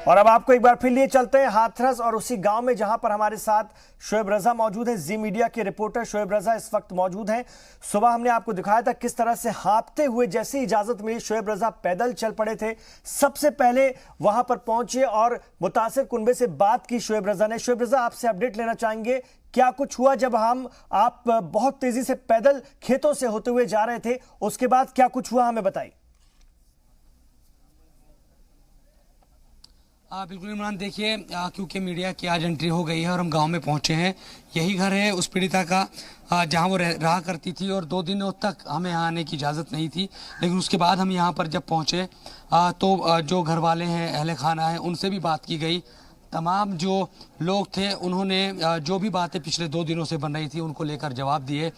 और अब आपको एक बार फिर लिए चलते हैं हाथरस और उसी गांव में जहां पर हमारे साथ शोएब रजा मौजूद हैं। जी मीडिया के रिपोर्टर शोएब रजा इस वक्त मौजूद हैं। सुबह हमने आपको दिखाया था किस तरह से हाँफते हुए जैसे इजाजत मिली शोएब रजा पैदल चल पड़े थे। सबसे पहले वहां पर पहुंचे और मुतासिर कुनबे से बात की शोएब रजा ने। शोएब रजा, आपसे अपडेट लेना चाहेंगे, क्या कुछ हुआ जब आप बहुत तेजी से पैदल खेतों से होते हुए जा रहे थे, उसके बाद क्या कुछ हुआ हमें बताइए। बिल्कुल इमरान, देखिए क्योंकि मीडिया की आज एंट्री हो गई है और हम गांव में पहुंचे हैं। यही घर है उस पीड़िता का जहां वो रहा करती थी और 2 दिनों तक हमें यहाँ आने की इजाज़त नहीं थी। लेकिन उसके बाद हम यहाँ पर जब पहुंचे तो जो घर वाले हैं, अहले खाना है, उनसे भी बात की गई। तमाम जो लोग थे उन्होंने जो भी बातें पिछले 2 दिनों से बन रही थी उनको लेकर जवाब दिए।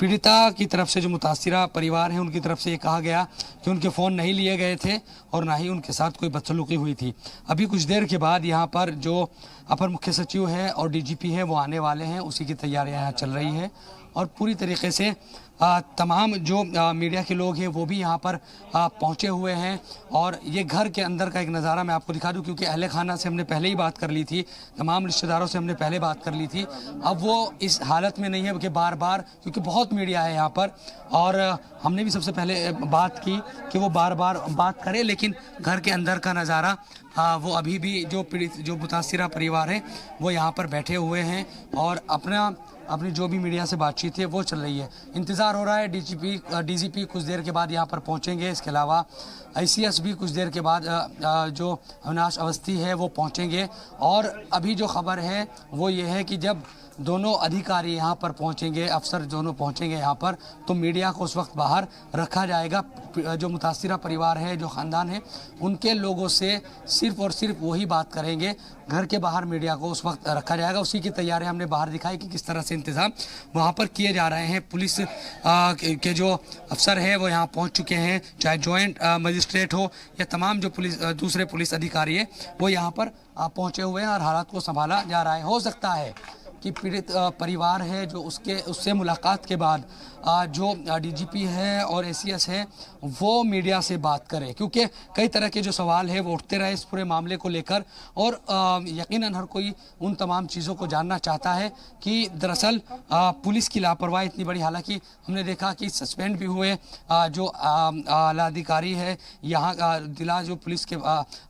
पीड़िता की तरफ से जो मुतासिरा परिवार है उनकी तरफ से ये कहा गया कि उनके फ़ोन नहीं लिए गए थे और ना ही उनके साथ कोई बदसलूकी हुई थी। अभी कुछ देर के बाद यहाँ पर जो अपर मुख्य सचिव है और डीजीपी है वो आने वाले हैं, उसी की तैयारियाँ यहाँ चल रही हैं और पूरी तरीके से तमाम जो मीडिया के लोग हैं वो भी यहाँ पर पहुँचे हुए हैं। और ये घर के अंदर का एक नज़ारा मैं आपको दिखा दूँ, क्योंकि अहले खाना से हमने पहले ही बात कर ली थी, तमाम रिश्तेदारों से हमने पहले बात कर ली थी। अब वो इस हालत में नहीं है कि बार बार, क्योंकि बहुत मीडिया है यहाँ पर और हमने भी सबसे पहले बात की कि वो बार बार बात करें, लेकिन घर के अंदर का नज़ारा वो अभी भी जो पीड़ित जो मुतासिरा परिवार है वो यहाँ पर बैठे हुए हैं और अपनी जो भी मीडिया से बातचीत है वो चल रही है। इंतज़ार हो रहा है, डीजीपी कुछ देर के बाद यहाँ पर पहुँचेंगे। इसके अलावा आईसीएस भी कुछ देर के बाद जो अविनाश अवस्थी है वो पहुँचेंगे। और अभी जो खबर है वो ये है कि जब दोनों अधिकारी यहाँ पर पहुँचेंगे, अफसर दोनों पहुँचेंगे यहाँ पर, तो मीडिया को उस वक्त बाहर रखा जाएगा। जो मुतासिरा परिवार है, जो ख़ानदान है, उनके लोगों से सिर्फ़ और सिर्फ वही बात करेंगे। घर के बाहर मीडिया को उस वक्त रखा जाएगा। उसी की तैयारी हमने बाहर दिखाई कि किस तरह से इंतज़ाम वहाँ पर किए जा रहे हैं। पुलिस के जो अफसर हैं वो यहाँ पहुँच चुके हैं, चाहे जॉइंट मजिस्ट्रेट हो या तमाम जो दूसरे पुलिस अधिकारी है वो यहाँ पर पहुँचे हुए हैं और हालात को संभाला जा रहा है। हो सकता है कि पीड़ित परिवार है जो उससे मुलाकात के बाद जो डीजीपी है और एसीएस है वो मीडिया से बात करे, क्योंकि कई तरह के जो सवाल है वो उठते रहे इस पूरे मामले को लेकर। और यकीनन हर कोई उन तमाम चीज़ों को जानना चाहता है कि दरअसल पुलिस की लापरवाही इतनी बड़ी, हालांकि हमने देखा कि सस्पेंड भी हुए जो आला अधिकारी है यहाँ जिला जो पुलिस के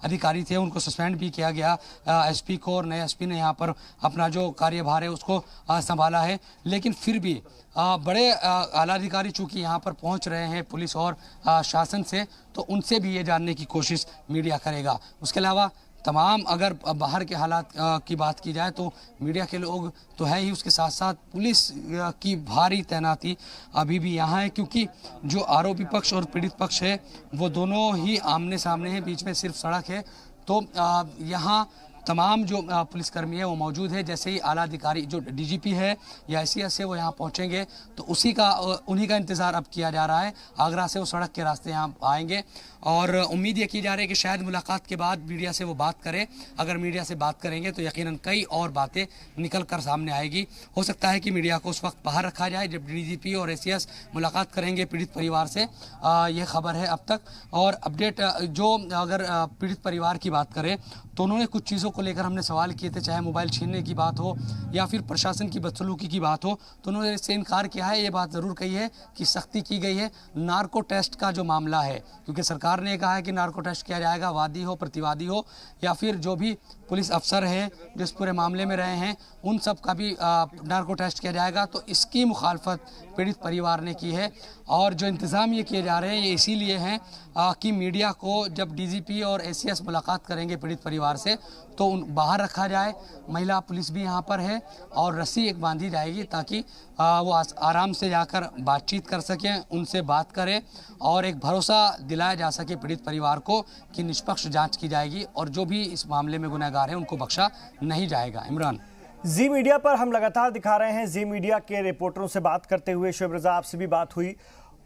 अधिकारी थे उनको सस्पेंड भी किया गया एसपी को, और नए एसपी ने यहाँ पर अपना जो कार्यभार है उसको संभाला है। लेकिन फिर भी बड़े आला अधिकारी चूँकि यहाँ पर पहुँच रहे हैं पुलिस और शासन से, तो उनसे भी ये जानने की कोशिश मीडिया करेगा। उसके अलावा तमाम अगर बाहर के हालात की बात की जाए तो मीडिया के लोग तो है ही, उसके साथ साथ पुलिस की भारी तैनाती अभी भी यहाँ है, क्योंकि जो आरोपी पक्ष और पीड़ित पक्ष है वो दोनों ही आमने सामने हैं, बीच में सिर्फ सड़क है। तो यहाँ तमाम जो पुलिसकर्मी है वो मौजूद है। जैसे ही आला अधिकारी जो डीजीपी है या आईसीएस है वो यहाँ पहुँचेंगे तो उन्हीं का इंतज़ार अब किया जा रहा है। आगरा से वो सड़क के रास्ते यहाँ आएंगे और उम्मीद ये की जा रही है कि शायद मुलाकात के बाद मीडिया से वो बात करें। अगर मीडिया से बात करेंगे तो यकीनन कई और बातें निकल कर सामने आएगी। हो सकता है कि मीडिया को उस वक्त बाहर रखा जाए जब डीजीपी और एसीएस मुलाकात करेंगे पीड़ित परिवार से। ये खबर है अब तक। और अपडेट जो अगर पीड़ित परिवार की बात करें तो उन्होंने कुछ चीज़ों को लेकर हमने सवाल किए थे, चाहे मोबाइल छीनने की बात हो या फिर प्रशासन की बदसलूकी की बात हो, तो उन्होंने इससे इनकार किया है। ये बात ज़रूर कही है कि सख्ती की गई है। नार्को टेस्ट का जो मामला है, क्योंकि सरकार ने कहा है कि नार्को टेस्ट किया जाएगा, वादी हो, प्रतिवादी हो या फिर जो भी पुलिस अफसर हैं जो इस पूरे मामले में रहे हैं उन सब का भी नार्को टेस्ट किया जाएगा। तो इसकी मुखालफत पीड़ित परिवार ने की है। और जो इंतज़ाम ये किए जा रहे हैं ये इसीलिए हैं कि मीडिया को जब डीजीपी और एसीएस मुलाकात करेंगे पीड़ित परिवार से तो बाहर रखा जाए। महिला पुलिस भी यहाँ पर है और रस्सी एक बांधी जाएगी ताकि वो आराम से जाकर बातचीत कर सकें, उनसे बात करें और एक भरोसा दिलाया जा सके पीड़ित परिवार को कि निष्पक्ष जांच की जाएगी और जो भी इस मामले में गुनहगार हैं उनको बख्शा नहीं जाएगा। इमरान, जी मीडिया पर हम लगातार दिखा रहे हैं, जी मीडिया के रिपोर्टरों से बात करते हुए शोएब रजा आपसे भी बात हुई।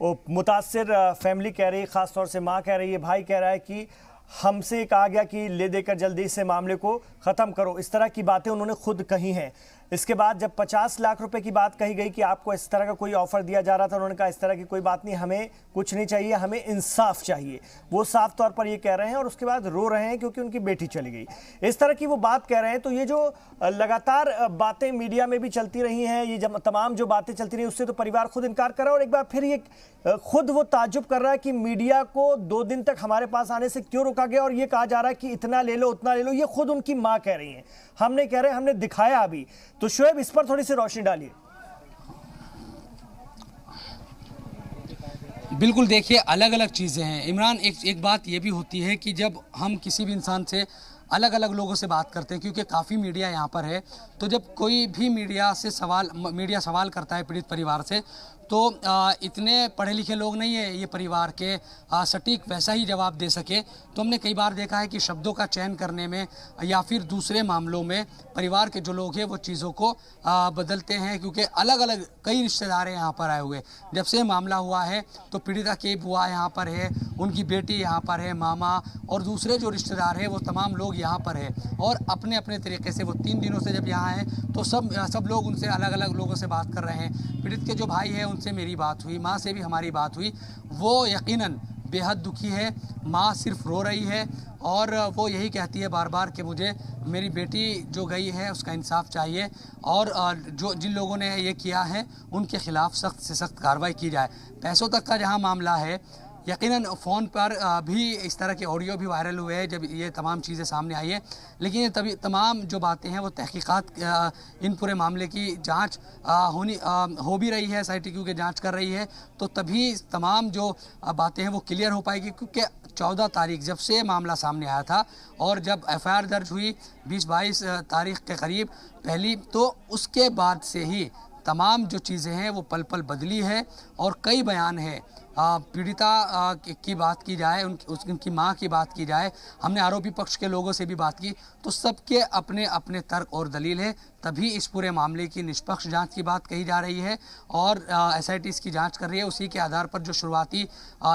मुतासिर फैमिली कह रही है, ख़ासतौर से माँ कह रही है, भाई कह रहा है कि हमसे कहा गया कि ले देकर जल्दी से मामले को ख़त्म करो, इस तरह की बातें उन्होंने खुद कही हैं। इसके बाद जब 50 लाख रुपए की बात कही गई कि आपको इस तरह का कोई ऑफर दिया जा रहा था, उन्होंने कहा इस तरह की कोई बात नहीं, हमें कुछ नहीं चाहिए, हमें इंसाफ चाहिए। वो साफ तौर पर ये कह रहे हैं और उसके बाद रो रहे हैं क्योंकि उनकी बेटी चली गई। इस तरह की वो बात कह रहे हैं। तो ये जो लगातार बातें मीडिया में भी चलती रही हैं, ये जब तमाम जो बातें चलती रही, उससे तो परिवार खुद इनकार कर रहा है और एक बार फिर ये खुद वो ताज्जुब कर रहा है कि मीडिया को 2 दिन तक हमारे पास आने से क्यों रोका गया और ये कहा जा रहा है कि इतना ले लो उतना ले लो। ये खुद उनकी मां कह रही हैं, हम नहीं कह रहे, हमने दिखाया अभी। तो शोएब, इस पर थोड़ी सी रोशनी डालिए। बिल्कुल, देखिए अलग अलग चीज़ें हैं इमरान। एक बात ये भी होती है कि जब हम किसी भी इंसान से अलग अलग लोगों से बात करते हैं, क्योंकि काफ़ी मीडिया यहाँ पर है, तो जब कोई भी मीडिया सवाल करता है पीड़ित परिवार से, तो इतने पढ़े लिखे लोग नहीं है ये परिवार के सटीक वैसा ही जवाब दे सके। तो हमने कई बार देखा है कि शब्दों का चयन करने में या फिर दूसरे मामलों में परिवार के जो लोग हैं वो चीज़ों को बदलते हैं, क्योंकि अलग अलग कई रिश्तेदार यहाँ पर आए हुए। जब से मामला हुआ है तो पीड़िता की बुआ यहाँ पर है, उनकी बेटी यहाँ पर है, मामा और दूसरे जो रिश्तेदार हैं वो तमाम लोग यहाँ पर है और अपने अपने तरीके से वो 3 दिनों से जब यहाँ हैं तो सब लोग उनसे अलग अलग लोगों से बात कर रहे हैं। पीड़ित के जो भाई हैं उनसे मेरी बात हुई, माँ से भी हमारी बात हुई। वो यकीनन बेहद दुखी है, माँ सिर्फ रो रही है और वो यही कहती है बार बार कि मुझे मेरी बेटी जो गई है उसका इंसाफ चाहिए और जिन लोगों ने ये किया है उनके खिलाफ सख्त से सख्त कार्रवाई की जाए। पैसों तक का जहाँ मामला है, यकीनन फ़ोन पर भी इस तरह के ऑडियो भी वायरल हुए हैं जब ये तमाम चीज़ें सामने आई है, लेकिन ये तभी तमाम जो बातें हैं वो तहकीकात इन पूरे मामले की जांच हो भी रही है, SIT की जांच कर रही है, तो तभी तमाम जो बातें हैं वो क्लियर हो पाएगी। क्योंकि 14 तारीख जब से मामला सामने आया था और जब FIR दर्ज हुई 20-22 तारीख के करीब पहली, तो उसके बाद से ही तमाम जो चीज़ें हैं वो पल पल बदली है और कई बयान है। पीड़िता की बात की जाए, उनकी मां की बात की जाए, हमने आरोपी पक्ष के लोगों से भी बात की, तो सबके अपने अपने तर्क और दलील है, तभी इस पूरे मामले की निष्पक्ष जांच की बात कही जा रही है और SIT इसकी जांच कर रही है। उसी के आधार पर जो शुरुआती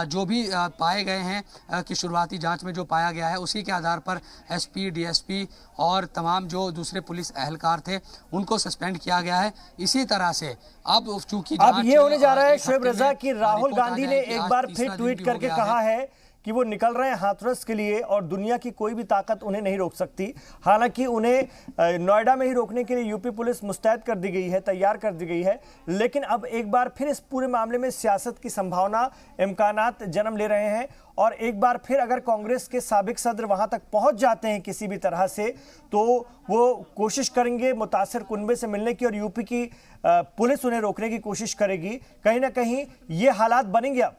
जो भी पाए गए हैं कि शुरुआती जांच में जो पाया गया है उसी के आधार पर SP, DSP और तमाम जो दूसरे पुलिस एहलकार थे उनको सस्पेंड किया गया है। इसी तरह से अब चूंकि अब ये होने जा रहा है शोएब रजा कि राहुल गांधी ने एक बार फिर ट्वीट करके कहा है कि वो निकल रहे हैं हाथरस के लिए और दुनिया की कोई भी ताकत उन्हें नहीं रोक सकती। हालांकि उन्हें नोएडा में ही रोकने के लिए यूपी पुलिस मुस्तैद कर दी गई है, तैयार कर दी गई है, लेकिन अब एक बार फिर इस पूरे मामले में सियासत की संभावना, इम्कानात जन्म ले रहे हैं और एक बार फिर अगर कांग्रेस के साबिक सदर वहां तक पहुंच जाते हैं किसी भी तरह से, तो वो कोशिश करेंगे मुतासिर कुनबे से मिलने की और यूपी की पुलिस उन्हें रोकने की कोशिश करेगी। कहीं ना कहीं ये हालात बनेंगे। अब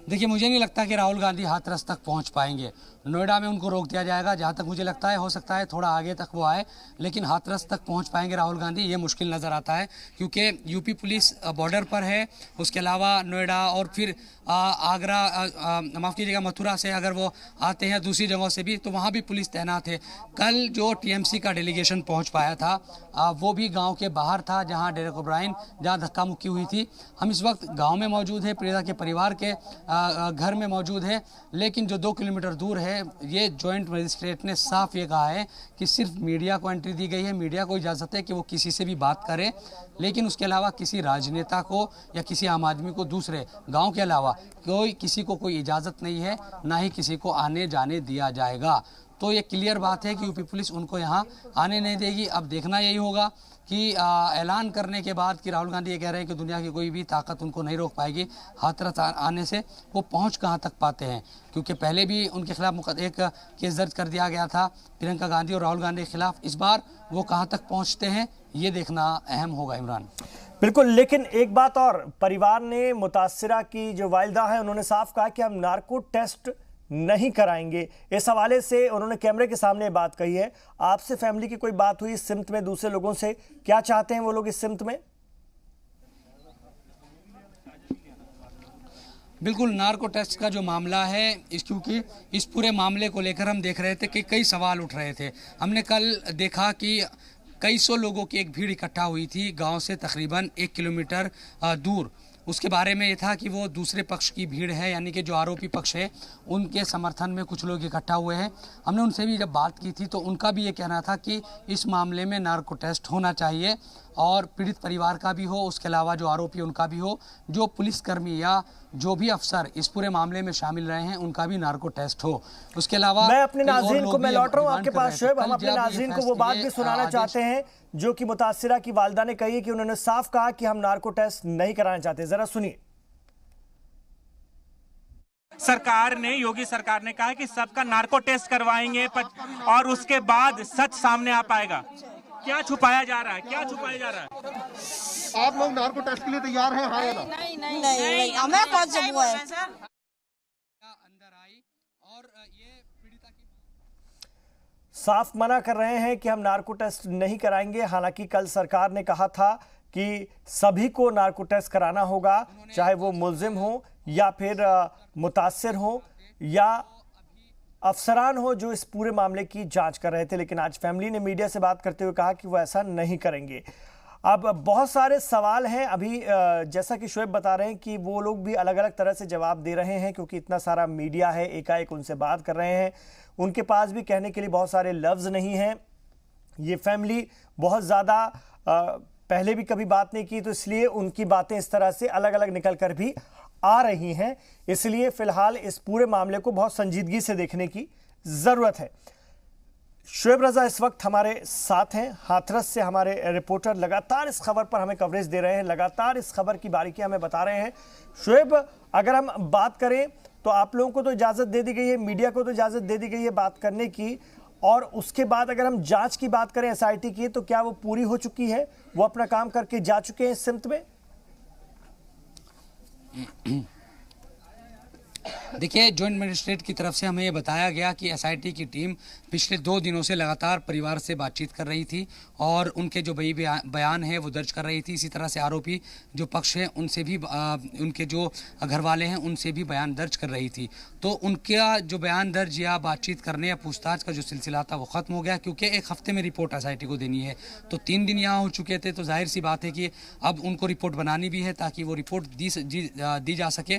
देखिए, मुझे नहीं लगता कि राहुल गांधी हाथरस तक पहुंच पाएंगे। नोएडा में उनको रोक दिया जाएगा, जहां तक मुझे लगता है हो सकता है थोड़ा आगे तक वो आए, लेकिन हाथरस तक पहुंच पाएंगे राहुल गांधी ये मुश्किल नज़र आता है, क्योंकि यूपी पुलिस बॉर्डर पर है। उसके अलावा नोएडा और फिर आगरा, माफ़ कीजिएगा मथुरा से अगर वो आते हैं दूसरी जगहों से भी, तो वहाँ भी पुलिस तैनात है। कल जो TMC का डेलीगेशन पहुँच पाया था वो भी गाँव के बाहर था, जहाँ डेरेक ओब्रायन जहाँ धक्का मुक्की हुई थी। हम इस वक्त गाँव में मौजूद है, पीड़िता के परिवार के घर में मौजूद है, लेकिन जो 2 किलोमीटर दूर है, ये जॉइंट मजिस्ट्रेट ने साफ ये कहा है कि सिर्फ मीडिया को एंट्री दी गई है, मीडिया को इजाज़त है कि वो किसी से भी बात करे, लेकिन उसके अलावा किसी राजनेता को या किसी आम आदमी को दूसरे गांव के अलावा किसी को कोई इजाज़त नहीं है, ना ही किसी को आने जाने दिया जाएगा। तो ये क्लियर बात है कि यूपी पुलिस उनको यहाँ आने नहीं देगी। अब देखना यही होगा कि ऐलान करने के बाद कि राहुल गांधी ये कह रहे हैं कि दुनिया की कोई भी ताकत उनको नहीं रोक पाएगी, हाथरस आने से वो पहुंच कहां तक पाते हैं, क्योंकि पहले भी उनके खिलाफ एक केस दर्ज कर दिया गया था प्रियंका गांधी और राहुल गांधी के खिलाफ। इस बार वो कहां तक पहुंचते हैं ये देखना अहम होगा इमरान। बिल्कुल, लेकिन एक बात और, परिवार ने मुतासिरा की जो वालिदा है उन्होंने साफ कहा कि हम नार्को टेस्ट नहीं कराएंगे। इस हवाले से उन्होंने कैमरे के सामने बात कही है। आपसे फैमिली की कोई बात हुई इस सिमत में दूसरे लोगों से, क्या चाहते हैं वो लोग इस सिमत में? बिल्कुल, नार्को टेस्ट का जो मामला है, क्योंकि इस पूरे मामले को लेकर हम देख रहे थे कि कई सवाल उठ रहे थे। हमने कल देखा कि कई सौ लोगों की एक भीड़ इकट्ठा हुई थी गांव से तकरीबन 1 किलोमीटर दूर, उसके बारे में ये था कि वो दूसरे पक्ष की भीड़ है, यानी कि जो आरोपी पक्ष है उनके समर्थन में कुछ लोग इकट्ठा हुए हैं। हमने उनसे भी जब बात की थी तो उनका भी ये कहना था कि इस मामले में नार्को टेस्ट होना चाहिए और पीड़ित परिवार का भी हो, उसके अलावा जो आरोपी उनका भी हो, जो पुलिसकर्मी या जो भी अफसर इस पूरे मामले में शामिल रहे हैं उनका भी नार्को टेस्ट हो। उसके अलावा मैं अपने नाज़रीन को, मैं लौट रहा हूँ आपके पास शोएब, हम अपने नाज़रीन को वो बात भी सुनाना चाहते हैं जो कि मुतासिरा की वालिदा ने कही कि उन्होंने साफ कहा कि हम नार्को टेस्ट नहीं कराना चाहते। जरा सुनिए। सरकार ने, योगी सरकार ने कहा कि सबका नार्को टेस्ट करवाएंगे और उसके बाद सच सामने आ पाएगा। क्या छुपाया जा रहा है, क्या छुपाया जा रहा है? आप लोग नार्को टेस्ट के लिए तैयार हैं? हाँ या ना? नहीं, हमें कौन सा हुआ है? अंदर आई और ये पीड़िता की साफ मना कर रहे हैं कि हम नार्को टेस्ट नहीं कराएंगे। हालांकि कल सरकार ने कहा था कि सभी को नार्को टेस्ट कराना होगा, चाहे वो मुल्जिम हो या फिर मुतासिर हो या अफसरान हो जो इस पूरे मामले की जांच कर रहे थे। लेकिन आज फैमिली ने मीडिया से बात करते हुए कहा कि वो ऐसा नहीं करेंगे। अब बहुत सारे सवाल हैं अभी, जैसा कि शोएब बता रहे हैं कि वो लोग भी अलग अलग तरह से जवाब दे रहे हैं क्योंकि इतना सारा मीडिया है, एकाएक उनसे बात कर रहे हैं, उनके पास भी कहने के लिए बहुत सारे लफ्ज़ नहीं हैं। ये फैमिली बहुत ज़्यादा पहले भी कभी बात नहीं की, तो इसलिए उनकी बातें इस तरह से अलग अलग निकल कर भी आ रही हैं। इसलिए फिलहाल इस पूरे मामले को बहुत संजीदगी से देखने की ज़रूरत है। शोएब रजा इस वक्त हमारे साथ हैं। हाथरस से हमारे रिपोर्टर लगातार इस खबर पर हमें कवरेज दे रहे हैं, लगातार इस खबर की बारीकियां हमें बता रहे हैं। शोएब, अगर हम बात करें तो आप लोगों को तो इजाज़त दे दी गई है, मीडिया को तो इजाज़त दे दी गई है बात करने की, और उसके बाद अगर हम जांच की बात करें एसआईटी की, तो क्या वो पूरी हो चुकी है? वो अपना काम करके जा चुके हैं इस सिमत में? देखिए, जॉइंट मजिस्ट्रेट की तरफ से हमें ये बताया गया कि एसआईटी की टीम पिछले 2 दिनों से लगातार परिवार से बातचीत कर रही थी और उनके जो बयान है वो दर्ज कर रही थी। इसी तरह से आरोपी जो पक्ष है उनसे भी उनके जो घर वाले हैं उनसे भी बयान दर्ज कर रही थी। तो उनका जो बयान दर्ज या बातचीत करने या पूछताछ का जो सिलसिला था वो ख़त्म हो गया, क्योंकि 1 हफ्ते में रिपोर्ट एसआईटी को देनी है। तो 3 दिन यहाँ हो चुके थे, तो जाहिर सी बात है कि अब उनको रिपोर्ट बनानी भी है ताकि वो रिपोर्ट दी जा सके